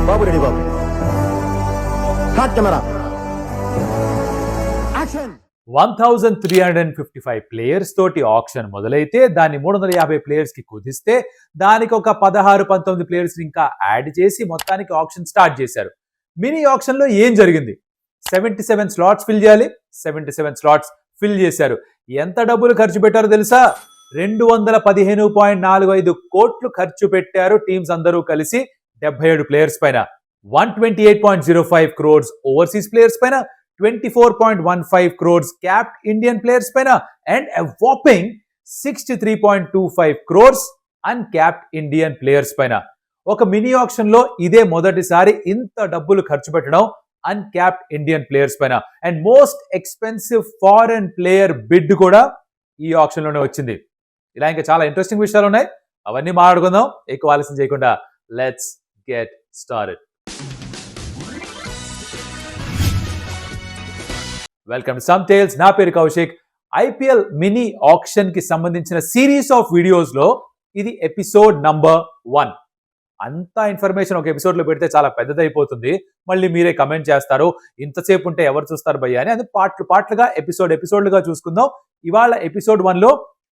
బాబు ready బాబు. Hot camera action. 1355 players తోటి auction మొదలైతే దాన్ని 350 ప్లేయర్స్ కి కుదిస్తే దానికి ఒక 16-19 ప్లేయర్స్ ఇంకా యాడ్ చేసి మొత్తానికి ఆక్షన్ స్టార్ట్ చేశారు. మినీ ఆక్షన్ లో ఏం జరిగింది? 77 స్లాట్స్ ఫిల్ చేయాలి. 77 స్లాట్స్ ఫిల్ చేశారు. ఎంత డబ్బులు ఖర్చు పెట్టారో తెలుసా? 215.45 కోట్లు ఖర్చు పెట్టారు టీమ్స్ అందరూ కలిసి 77 ప్లేయర్స్ పైన. 128.05 crores ఓవర్సీస్ ప్లేయర్స్ పైన, 24.15 crores capped Indian players పైన, and a whopping 63.25 crores uncapped Indian players పైన. ఒక మినీ ఆక్షన్ లో ఇదే మొదటిసారి ఇంత డబ్బులు ఖర్చు పెట్టడం అన్క్యాప్డ్ ఇండియన్ ప్లేయర్స్ పైన. And most expensive foreign player bid కూడా ఈ ఆక్షన్ లోనే వచ్చింది. ఇలా ఇంకా చాలా ఇంట్రెస్టింగ్ విషయాలు ఉన్నాయి, అవన్నీ మాట్లాడుకుందాం. ఎక్కువ ఆలస్యం చేయకుండా let's get started. Welcome to some tales. నా పేరు కౌశిక్. ఐపీఎల్ మినీ ఆక్షన్ కి సంబంధించిన సిరీస్ ఆఫ్ వీడియోస్ లో ఇది ఎపిసోడ్ నంబర్ 1. అంతా ఇన్ఫర్మేషన్ ఒక ఎపిసోడ్ లో పెడితే చాలా పెద్దదైపోతుంది. మళ్ళీ మీరే కమెంట్ చేస్తారు, ఇంతసేపు ఉంటే ఎవరు చూస్తారు భయ్యా అని. అది పార్ట్లుగా ఎపిసోడ్లుగా చూసుకుందాం. ఇవాళ ఎపిసోడ్ 1 లో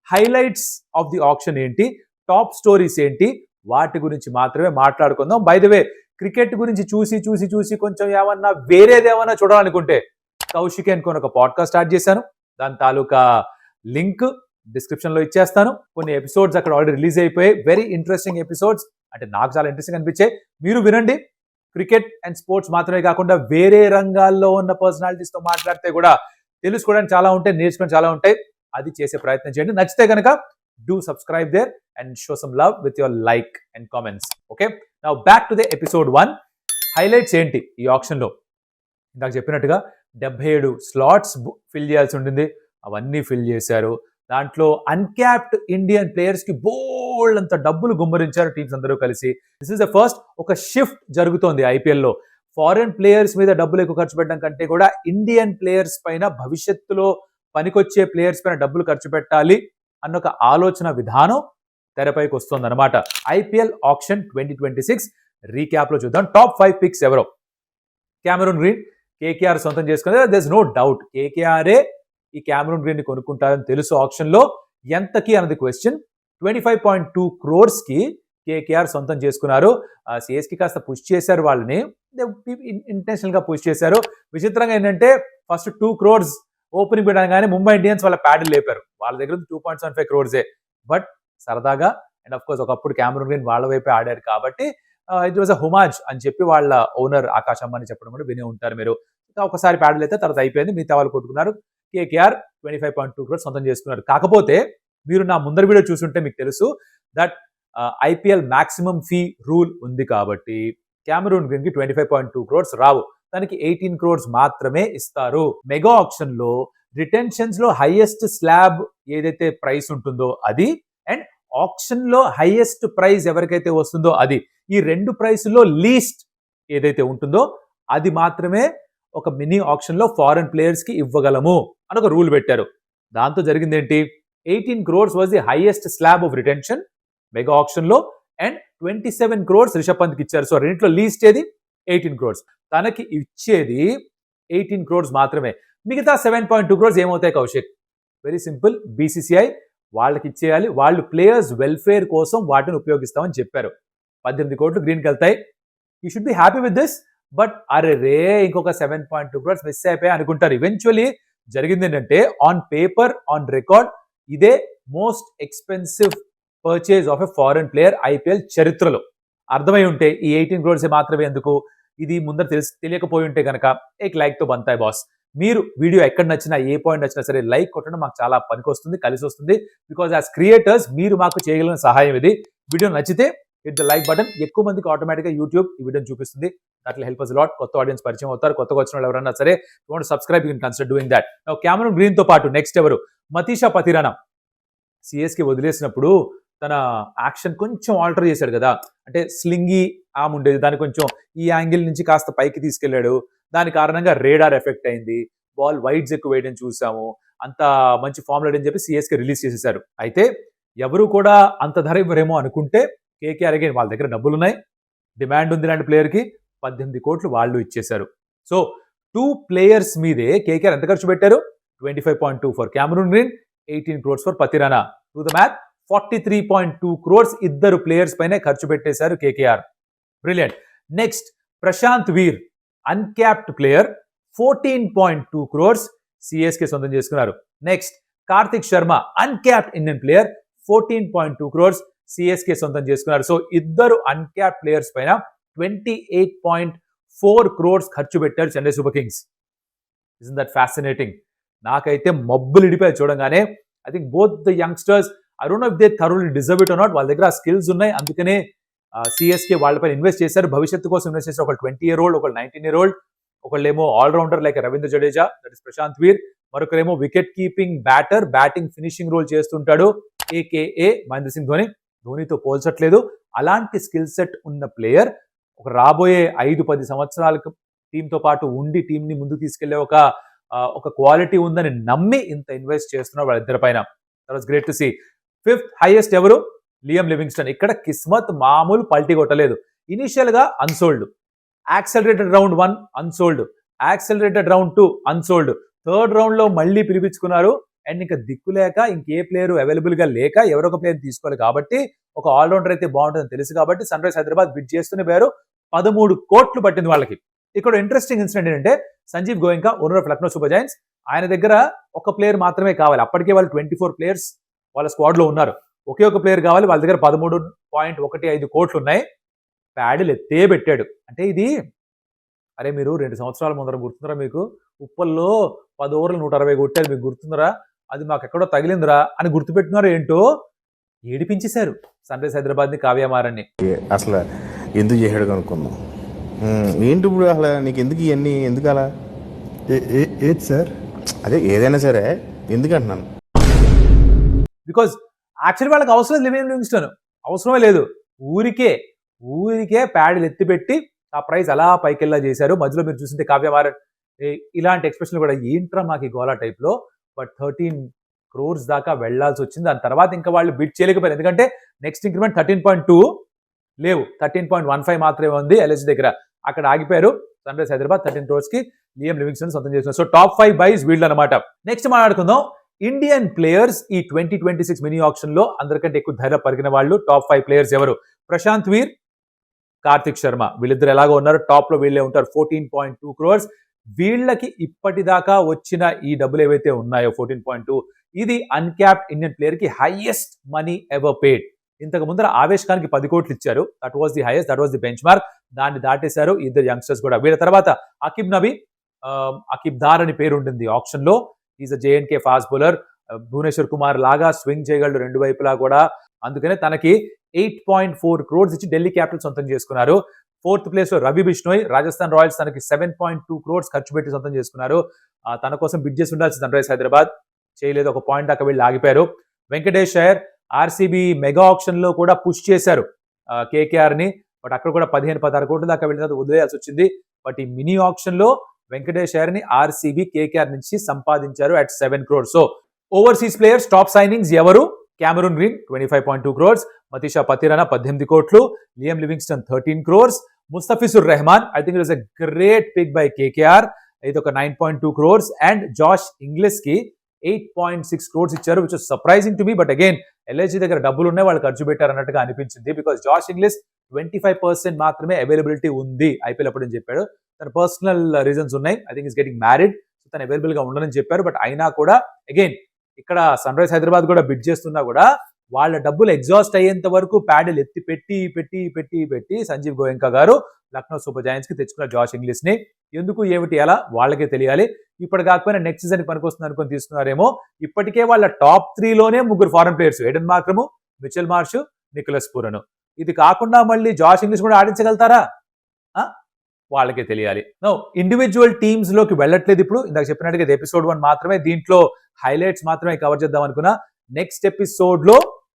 హైలైట్స్ ఆఫ్ ది ఆక్షన్ ఏంటి, టాప్ స్టోరీస్ ఏంటి, వాటి గురించి మాత్రమే మాట్లాడుకుందాం. బై ద వే, క్రికెట్ గురించి చూసి కొంచెం ఏమన్నా వేరేదేమన్నా చూడాలనుకుంటే కౌశిక్ అనుకుని ఒక పాడ్కాస్ట్ స్టార్ట్ చేశాను. దాని తాలూకా లింక్ డిస్క్రిప్షన్ లో ఇచ్చేస్తాను. కొన్ని ఎపిసోడ్స్ అక్కడ ఆల్రెడీ రిలీజ్ అయిపోయాయి. వెరీ ఇంట్రెస్టింగ్ ఎపిసోడ్స్, అంటే నాకు చాలా ఇంట్రెస్టింగ్ అనిపించాయి. మీరు వినండి. క్రికెట్ అండ్ స్పోర్ట్స్ మాత్రమే కాకుండా వేరే రంగాల్లో ఉన్న పర్సనాలిటీస్ తో మాట్లాడితే కూడా తెలుసుకోవడానికి చాలా ఉంటాయి, నేర్చుకోవడానికి చాలా ఉంటాయి. అది చేసే ప్రయత్నం చేయండి. నచ్చితే కనుక do subscribe there and show some love with your like and comments. Okay, now back to the episode 1. Highlights ఏంటి ఈ ఆప్షన్ లో? ఇందాక చెప్పినట్టుగా 77 స్లాట్స్ ఫిల్ చేయాల్సి ఉంటుంది, అవన్నీ ఫిల్ చేశారు. దాంట్లో అన్క్యాప్డ్ ఇండియన్ ప్లేయర్స్ కి బోల్డ్ అంత డబ్బులు గుమ్మరించారు టీమ్స్ అందరూ కలిసి. దిస్ ఇస్ ద ఫస్ట్ ఒక షిఫ్ట్ జరుగుతోంది ఐపీఎల్ లో. ఫారెన్ ప్లేయర్స్ మీద డబ్బులు ఎక్కువ ఖర్చు పెట్టడం కంటే కూడా ఇండియన్ ప్లేయర్స్ పైన, భవిష్యత్తులో పనికొచ్చే ప్లేయర్స్ పైన డబ్బులు ఖర్చు పెట్టాలి అన్న ఒక ఆలోచన విధానం తెరపైకి వస్తుంది అనమాట. ఐపీఎల్ ఆక్షన్ 2026 రీక్యాప్ లో చూద్దాం. టాప్ 5 పిక్స్ ఎవరో? క్యామరూన్ గ్రీన్ కేకేఆర్ సొంతం చేసుకునే, దేర్ ఇస్ నో డౌట్ కేకేఆర్ఏ ఈ క్యామరూన్ గ్రీన్ ని కొనుక్కుంటారని తెలుసు. ఆప్షన్ లో ఎంతకి అన్నది క్వశ్చన్. 25.2 crores కి కేకేఆర్ సొంతం చేసుకున్నారు. సిఎస్కి కాస్త పుష్ చేశారు, వాళ్ళని ఇంటెన్షనల్ గా పుష్ చేశారు. విచిత్రంగా ఏంటంటే ఫస్ట్ 2 crores ఓపెనింగ్ పెట్టగానే ముంబై ఇండియన్స్ వాళ్ళ ప్యాడ్లు లేపారు. వాళ్ళ దగ్గర 2.75 crores. బట్ సరదాగా, అండ్ ఆఫ్ కోర్స్ ఒకప్పుడు క్యామరూన్ గ్రీన్ వాళ్ళ వైపే ఆడారు కాబట్టి ఇట్ వాజ్ అ హుమాజ్ అని చెప్పి వాళ్ళ ఓనర్ ఆకాశ్ అంబానీ చెప్పడం కూడా వినే ఉంటారు మీరు. ఒకసారి ప్యాడ్లు అయితే తర్వాత అయిపోయింది, మిగతా వాళ్ళు కొట్టుకున్నారు. కేకేఆర్ 25.2 crores సొంతం చేసుకున్నారు. కాకపోతే మీరు నా ముందర వీడియో చూసుంటే మీకు తెలుసు that IPL maximum fee rule ఉంది కాబట్టి క్యామరూన్ గ్రీన్ కి 25.2 crores రావు. దానికి 18 crores మాత్రమే ఇస్తారు. మెగా ఆప్షన్ లో రిటెన్షన్స్ లో హైయెస్ట్ స్లాబ్ ఏదైతే ప్రైస్ ఉంటుందో అది, అండ్ ఆప్షన్ లో హైయెస్ట్ ప్రైస్ ఎవరికైతే వస్తుందో అది. ఈ 2 ప్రైసుల్లో లీస్ట్ ఏదైతే ఉంటుందో అది మాత్రమే ఒక మినీ ఆప్షన్ లో ఫారెన్ ప్లేయర్స్ కి ఇవ్వగలము అని ఒక రూల్ పెట్టారు. దాంతో జరిగింది ఏంటి? 18 crores was the highest slab of retention mega option లో, అండ్ 27 crores రిషబ్ పంత్ కి ఇచ్చారు. సో రెండిట్లో లీస్ట్ ఏది? 18 crores. తనకి ఇచ్చేది 18 crores మాత్రమే. మిగతా 7.2 crores ఏమవుతాయి కౌశిక్? వెరీ సింపుల్, బీసీసీఐ వాళ్ళకి ఇచ్చేయాలి. వాళ్ళు ప్లేయర్స్ వెల్ఫేర్ కోసం వాటిని ఉపయోగిస్తామని చెప్పారు. 18 కోట్లు గ్రీన్కి వెళ్తాయి. You should be happy with this. But అరే రే, ఇంకొక 7.2 crores మిస్ అయిపోయాయి అనుకుంటారు. ఈవెన్చువలీ జరిగింది ఏంటంటే, ఆన్ పేపర్, ఆన్ రికార్డ్, ఇదే most expensive purchase of a foreign player IPL చరిత్రలో. అర్థమై ఉంటే ఈ 18 crores మాత్రమే ఎందుకు? ఇది ముందర తెలియకపోయి ఉంటే కనుక ఏక్ లైక్ తో బంతాయి బాస్. మీరు వీడియో ఎక్కడ నచ్చినా, ఏ పాయింట్ నచ్చినా సరే లైక్ కొట్టడం మాకు చాలా పనికొస్తుంది, కలిసి వస్తుంది. బికాజ్ యాజ్ క్రియేటర్స్ మీరు మాకు చేయగలిగిన సహాయం ఇది. వీడియో నచ్చితే హిట్ ద లైక్ బటన్. ఎక్కువ మందికి ఆటోమేటిక్గా యూట్యూబ్ ఈ వీడియోని చూపిస్తుంది. That will help us a lot. కొత్త ఆడియన్స్ పరిచయం అవుతారు. కొత్తగా వచ్చిన వాళ్ళు ఎవరైనా సరే you want to subscribe, you can consider doing that. Now Cameron green తో పాటు నెక్స్ట్ ఎవరు? మతీషా పతిరానా. సిఎస్కి వదిలేసినప్పుడు తన యాక్షన్ కొంచెం ఆల్టర్ చేశాడు కదా. అంటే స్లింగి ఆమ్ ఉండేది, దాన్ని కొంచెం ఈ యాంగిల్ నుంచి కాస్త పైకి తీసుకెళ్లాడు. దాని కారణంగా రేడార్ ఎఫెక్ట్ అయింది. బాల్ వైడ్స్ ఎక్కువ వేయడం చూసాము. అంత మంచి ఫామ్ లేడని చెప్పి సిఎస్కే రిలీజ్ చేసేశారు. అయితే ఎవరు కూడా అంత ధర ఇవ్వరేమో అనుకుంటే కేకేఆర్ అగైన్ వాళ్ళ దగ్గర డబ్బులు ఉన్నాయి, డిమాండ్ ఉంది ఇలాంటి ప్లేయర్కి. 18 కోట్లు వాళ్ళు ఇచ్చేశారు. సో 2 ప్లేయర్స్ మీదే కేకేఆర్ ఎంత ఖర్చు పెట్టారు? 25.2 for Cameron green, 18 crores for Pathirana. To the math 43.2 crores ఇద్దరు ప్లేయర్స్ పైనే ఖర్చు పెట్టేశారు కేకేఆర్. బ్రిలియంట్. నెక్స్ట్ ప్రశాంత్ వీర్ అన్క్యాప్డ్ ప్లేయర్ 14.2 crores సిఎస్కే సొంతం చేసుకున్నారు. Next Karthik Sharma uncapped Indian player 14.2 crores CSK సొంతం చేసుకున్నారు. సో ఇద్దరు అన్క్యాప్డ్ ప్లేయర్స్ పైన 28.4 crores ఖర్చు పెట్టారు Chennai super Kings. Is that fascinating? నాకైతే మబ్బులు ఇడిపోయాయి చూడంగానే. I think both the youngsters, I don't know if they thoroughly deserve it or not, వాళ్ళ దగ్గర ఆ స్కిల్స్ ఉన్నాయి, అందుకనే సిఎస్కే వాళ్ళపైన ఇన్వెస్ట్ చేశారు, భవిష్యత్తు కోసం ఇన్వెస్ట్ చేశారు. ఒకళ్ళు 20-year-old, ఒకళ్ళు 19-year-old, ఒకళ్ళేమో allrounder like Ravindra Jadeja, that is Prashant Veer, మరొకరేమో wicket keeping batter, batting finishing role చేస్తుంటాడు, ఏకేఏ మహేంద్ర సింగ్ ధోని. ధోనితో పోల్చట్లేదు. అలాంటి స్కిల్ సెట్ ఉన్న ప్లేయర్ ఒక రాబోయే 5-10 సంవత్సరాలకు టీంతో పాటు ఉండి టీంని ముందుకు తీసుకెళ్లే ఒక క్వాలిటీ ఉందని నమ్మి ఇంత ఇన్వెస్ట్ చేస్తున్నారు వాళ్ళిద్దరి పైన. That was great to see. 5th highest ఎవరు? Liam Livingstone. ఇక్కడ కిస్మత్ మామూలు పల్టీ కొట్టలేదు. ఇనిషియల్ గా unsold, accelerated round 1 unsold, accelerated round 2 unsold, third round లో మళ్ళీ పిలిపించుకున్నారు. అండ్ ఇంకా దిక్కు లేక ఇంకే ప్లేయర్ అవైలబుల్ గా లేక ఎవరొక ప్లేయర్ తీసుకోవాలి కాబట్టి, ఒక ఆల్రౌండర్ అయితే బాగుంటుందని తెలుసు కాబట్టి సన్ రైజ్ హైదరాబాద్ బిడ్ చేస్తూనే పోయారు. 13 కోట్లు పట్టింది వాళ్ళకి. ఇక్కడ ఇంట్రెస్టింగ్ ఇన్సిడెంట్ ఏంటంటే Sanjiv Goenka, owner of Lucknow Super Giants, ఆయన దగ్గర ఒక ప్లేయర్ మాత్రమే కావాలి. అప్పటికే వాళ్ళు 24 ప్లేయర్స్ వాళ్ళ స్క్వాడ్ లో ఉన్నారు. ఒకే ఒక ప్లేయర్ కావాలి. వాళ్ళ దగ్గర 13.15 కోట్లు ఉన్నాయి. ప్యాడిల్ ఎత్తే పెట్టాడు. అంటే ఇది, అరే మీరు 2 సంవత్సరాల ముందర గుర్తుందరా మీకు? ఉప్పల్లో 10 ఓవర్లు 160 కొట్టారు, మీకు గుర్తుందరా? అది మాకు ఎక్కడో తగిలిందిరా అని గుర్తుపెట్టుకున్నారు. ఏంటో ఏడిపించేశారు సన్ రైజ్ హైదరాబాద్ ని, కావ్యమారాన్ని. అసలు ఎందుకు చేశాడు కనుక్కుందాం. ఏంటి ఇప్పుడు అసలు నీకు ఎందుకు ఇవన్నీ, ఎందుకు అలా? ఏది సార్? అదే ఏదైనా సరే ఎందుకు అంటున్నాను. బికాజ్ యాక్చువల్లీ వాళ్ళకి అవసరం లేదు లివియం లివింగ్స్టన్, అవసరమే లేదు. ఊరికే ప్యాడ్లు ఎత్తిపెట్టి ఆ ప్రైజ్ అలా పైకెళ్ళా చేశారు. మధ్యలో మీరు చూసింటే కావ్యమారన్ ఇలాంటి ఎక్స్ప్రెషన్ కూడా ఏంట్రా మాకు ఈ గోలా టైప్ లో. బట్ 13 crores దాకా వెళ్లాల్సి వచ్చింది. దాని తర్వాత ఇంకా వాళ్ళు బిడ్ చేయలేకపోయారు. ఎందుకంటే నెక్స్ట్ ఇంక్రిమెంట్ 13.2 లేవు, 13.15 మాత్రమే ఉంది ఎల్ఎస్జీ దగ్గర. అక్కడ ఆగిపోయారు. సన్ రైజ్ హైదరాబాద్ 13 crores కి లియం లివింగ్స్టన్ సొంతం చేస్తున్నారు. సో టాప్ 5 బైస్ వీళ్ళు అనమాట. నెక్స్ట్ మాట్లాడుకుందాం ఇండియన్ ప్లేయర్స్ ఈ 2026 మినీ ఆప్షన్ లో అందరికంటే ఎక్కువ ధర పరిగిన వాళ్ళు. టాప్ 5 ప్లేయర్స్ ఎవరు? ప్రశాంత్ వీర్, కార్తిక్ శర్మ, వీళ్ళిద్దరు ఎలాగో ఉన్నారు. టాప్ లో వీళ్ళే ఉంటారు. 14.2 crores. వీళ్ళకి ఇప్పటిదాకా వచ్చిన ఈ డబ్బులు ఏవైతే ఉన్నాయో 14.2, ఇది అన్క్యాప్డ్ ఇండియన్ ప్లేయర్ కి హైయెస్ట్ మనీ ఎవర్ పేడ్. ఇంతకు ముందర ఆవేశ్ ఖాన్ కి 10 కోట్లు ఇచ్చారు. That was the highest, that was the bench mark. దాన్ని దాటేశారు ఇద్దరు యంగ్స్టర్స్ కూడా. వీళ్ళ తర్వాత అకిబ్ నబీ, అకిబ్ దార్ అని పేరు ఉంటుంది ఆప్షన్ లో. Is a J and K fast bowler. Bhuvneshwar Kumar లాగా స్వింగ్ చేయగలడు రెండు వైపులా కూడా. అందుకనే తనకి 8.4 crores ఇచ్చి ఢిల్లీ క్యాపిటల్ సొంతం చేసుకున్నారు. 4th ప్లేస్ లో రవి బిష్ణోయ్, రాజస్థాన్ రాయల్స్, తనకి 7.2 crores ఖర్చు పెట్టి సొంతం చేసుకున్నారు. తన కోసం బిడ్ చేసి ఉండాల్సి సన్ రైజ్ హైదరాబాద్ చేయలేదు. ఒక పాయింట్ దాకా వెళ్ళి ఆగిపోయారు. Venkatesh Iyer RCB mega option లో కూడా పుష్ చేశారు కేకేఆర్ ని. బట్ అక్కడ కూడా 15-16 కోట్ల దాకా వెళ్ళిన తర్వాత వదిలేయాల్సి వచ్చింది. బట్ ఈ మినీ ఆప్షన్ లో వెంకటేష్ అయ్యర్ ని ఆర్సీబీ కేకేఆర్ నుంచి సంపాదించారు at 7 crores. So overseas players top signings ఎవరు? Cameron Green 25.2 crores, Matheesha Pathirana 18 కోట్లు, Liam Livingstone 13 crores, Mustafizur Rahman, I think it was a great pick by KKR, ఇది ఒక 9.2 crores, అండ్ జాష్ ఇంగ్లిష్ కి 8.6 crores ఇచ్చారు, which was surprising to me. But again LIG దగ్గర డబ్బులు ఉన్నాయి, వాళ్ళు ఖర్చు పెట్టారు అన్నట్టుగా అనిపించింది. బికాస్ జాష్ ఇంగ్లిష్ 25% మాత్రమే అవైలబిలిటీ ఉంది ఐపీఎల్ అప్పుడు అని చెప్పాడు. తన పర్సనల్ రీజన్స్ ఉన్నాయి. I think is getting married, so తను అవైలబుల్ గా ఉండదని చెప్పారు. బట్ అయినా కూడా అగైన్ ఇక్కడ సన్ రైజ్ హైదరాబాద్ కూడా బిడ్ చేస్తున్నా కూడా వాళ్ళ డబ్బులు ఎగ్జాస్ట్ అయ్యేంత వరకు ప్యాడెల్ ఎత్తి పెట్టి పెట్టి పెట్టి పెట్టి సంజీవ్ గోయంకా గారు లక్నో సూపర్ జైంట్స్ కి తెచ్చుకున్న జాష్ ఇంగ్లిష్ ని. ఎందుకు ఏమిటి ఎలా వాళ్ళకే తెలియాలి. ఇప్పుడు కాకపోయినా నెక్స్ట్ సీజన్ పనికొస్తుంది అనుకుని తీసుకున్నారేమో. ఇప్పటికే వాళ్ళ టాప్ 3 లోనే 3 foreign players, Aiden Markram, Mitchell Marsh, Nicholas Pooran. ఇది కాకుండా మళ్ళీ జాష్ ఇంగ్లిష్ కూడా ఆడించగలుగుతారా? వాళ్ళకే తెలియాలి. నో ఇండివిజువల్ టీమ్స్ లోకి వెళ్ళట్లేదు ఇప్పుడు. ఇందాక చెప్పినట్టుగా ఇది ఎపిసోడ్ 1 మాత్రమే, దీంట్లో హైలైట్స్ మాత్రమే కవర్ చేద్దాం అనుకున్నా. నెక్స్ట్ ఎపిసోడ్ లో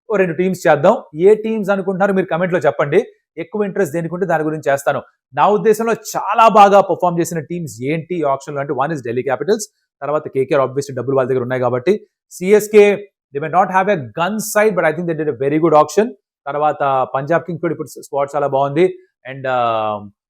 2 టీమ్స్ చేద్దాం. ఏ టీమ్స్ అనుకుంటున్నారు మీరు కమెంట్ లో చెప్పండి. ఎక్కువ ఇంట్రెస్ట్ దేనికుంటే దాని గురించి చేస్తాను. నా ఉద్దేశంలో చాలా బాగా పర్ఫామ్ చేసిన టీమ్స్ ఏంటి ఆప్షన్ లో అంటే, 1 ఇస్ ఢిల్లీ క్యాపిటల్స్, తర్వాత కేకేఆర్ ఆబ్వియస్లీ డబ్బులు వాళ్ళ దగ్గర ఉన్నాయి కాబట్టి, CSK they may not have a gun side but I think they did a very good option. తర్వాత పంజాబ్ కింగ్స్ కూడా ఇప్పుడు స్క్వాడ్ చాలా బాగుంది. అండ్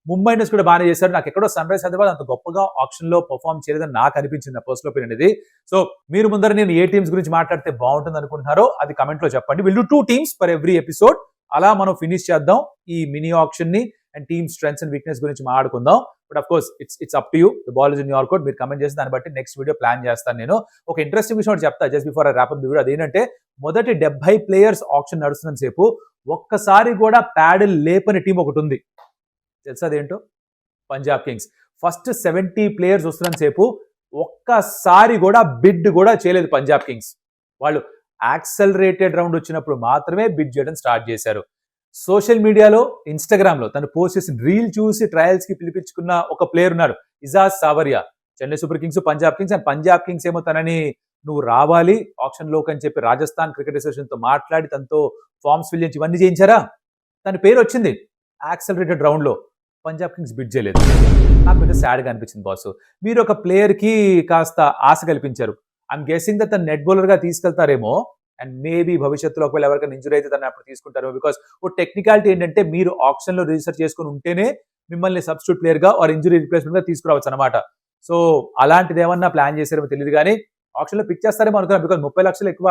ముంబై ఇండియన్స్ కూడా బాగానే చేశారు. నాకు ఎక్కడో సన్ రైజ్ హైదరాబాద్ అంత గొప్పగా ఆప్షన్ లో పర్ఫామ్ చేయలేదని నాకు అనిపించింది, పర్సనల్ ఒపీనియన్ ఇది. సో మీరు ముందర నేను ఏ టీమ్స్ గురించి మాట్లాడితే బాగుంటుంది అనుకుంటున్నారో అది కమెంట్ లో చెప్పండి. Will do 2 teams per every episode. అలా మనం ఫినిష్ చేద్దాం ఈ మినీ ఆప్షన్ ని and team strengths and weakness గురించి మాట్లాడుకుందాం. But of course it's up to you. The ball is in your court. మీరు కమెంట్ చేసి దాన్ని బట్టి నెక్స్ట్ వీడియో ప్లాన్ చేస్తాను. నేను ఒక ఇంట్రెస్టింగ్ విషయం చెప్తా just before I wrap up the video. అదేంటంటే మొదటి 70 players ఆప్షన్ నడుస్తున్న సేపు ఒక్కసారి కూడా ప్యాడిల్ లేపని టీం ఒకటి ఉంది, తెలుసా అదేంటో? పంజాబ్ కింగ్స్. ఫస్ట్ 70 players వస్తున్న సేపు ఒక్కసారి కూడా బిడ్ కూడా చేయలేదు పంజాబ్ కింగ్స్. వాళ్ళు యాక్సలరేటెడ్ రౌండ్ వచ్చినప్పుడు మాత్రమే బిడ్ చేయడం స్టార్ట్ చేశారు. సోషల్ మీడియాలో ఇన్స్టాగ్రామ్ లో తను పోస్ట్ చేసిన రీల్ చూసి ట్రయల్స్ కి పిలిపించుకున్న ఒక ప్లేయర్ ఉన్నాడు, Ijaz Sanwaliya. Chennai super Kings, Punjab Kings. And Punjab Kings ఏమో తనని నువ్వు రావాలి ఆప్షన్ లోకి అని చెప్పి రాజస్థాన్ క్రికెట్ అసోసియేషన్ తో మాట్లాడి తనతో ఫార్మ్స్ ఫిల్ చేయించి ఇవన్నీ చేయించారా. తన పేరు వచ్చింది యాక్సలరేటెడ్ రౌండ్ లో. పంజాబ్ కింగ్స్ బిడ్ చేయలేదు. నాకు కొంచెం సాడ్ గా అనిపించింది బాస్. మీరు ఒక ప్లేయర్ కి కాస్త ఆశ కల్పించారు. ఐఎమ్ గెసింగ్ దట్ తను నెట్ బౌలర్ గా తీసుకెళ్తారేమో అండ్ మేబీ భవిష్యత్తులో ఒకవేళ ఎవరికైనా ఇంజురీ అయితే తను అప్పుడు తీసుకుంటారు. బికాస్ ఓ టెక్నికాలిటీ ఏంటంటే మీరు ఆప్షన్ లో రిజిస్టర్ చేసుకుని ఉంటేనే మిమ్మల్ని సబ్స్టిట్యూట్ ప్లేయర్ గా ఆర్ ఇంజురీ రిప్లేస్మెంట్ గా తీసుకురావచ్చు అనమాట. సో అలాంటిది ఏమన్నా ప్లాన్ చేశారేమో తెలియదు కానీ ఆప్షన్ లో పిక్ చేస్తారేమో అనుకున్నాను. బికాస్ 30 లక్షలు ఎక్కువ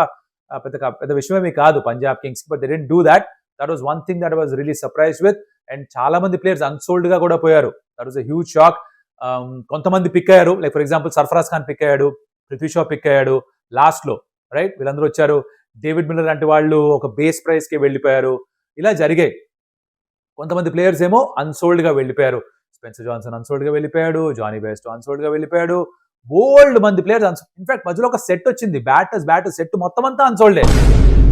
పెద్ద విషయమేమీ కాదు Punjab Kings. But they didn't do that. That was one thing that was really surprise with. And చాలా మంది ప్లేయర్స్ అన్సోల్డ్ గా కూడా పోయారు. That was a huge shock. కొంతమంది పిక్ అయ్యారు, like for example Sarfaraz Khan pick అయ్యాడు, పృథ్వీ షా పిక్ అయ్యాడు లాస్ట్ లో, రైట్? వీళ్ళందరూ వచ్చారు. డేవిడ్ మిల్లర్ లాంటి వాళ్ళు ఒక బేస్ ప్రైస్ కి వెళ్ళిపోయారు. ఇలా జరిగాయి. కొంతమంది ప్లేయర్స్ ఏమో అన్సోల్డ్ గా వెళ్ళిపోయారు. స్పెన్సర్ జాన్సన్ అన్సోల్డ్ గా వెళ్ళిపోయాడు, జానీ బెస్ట్ అన్సోల్డ్ గా వెళ్ళిపోయాడు. బోల్డ్ మంది ప్లేయర్స్ ఇన్ఫాక్ట్ మధ్యలో ఒక సెట్ వచ్చింది, బ్యాటర్స్ సెట్ మొత్తం అంతా అన్సోల్డే.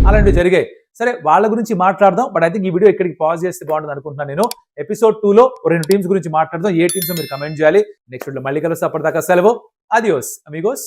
అలాంటివి జరిగాయి. సరే వాళ్ళ గురించి మాట్లాడదాం. బట్ ఐ థింక్ ఈ వీడియో ఇక్కడికి పాజ్ చేస్తే బాగుంటుంది అనుకుంటున్నాను నేను. ఎపిసోడ్ 2లో 2 టీమ్స్ గురించి మాట్లాడదాం. ఏ టీమ్స్ మీరు కమెంట్ చేయాలి. నెక్స్ట్ వీడియో మళ్ళీ కలుస్తా. అప్పటిదాకా సెలవు. అదియోస్ అమిగోస్.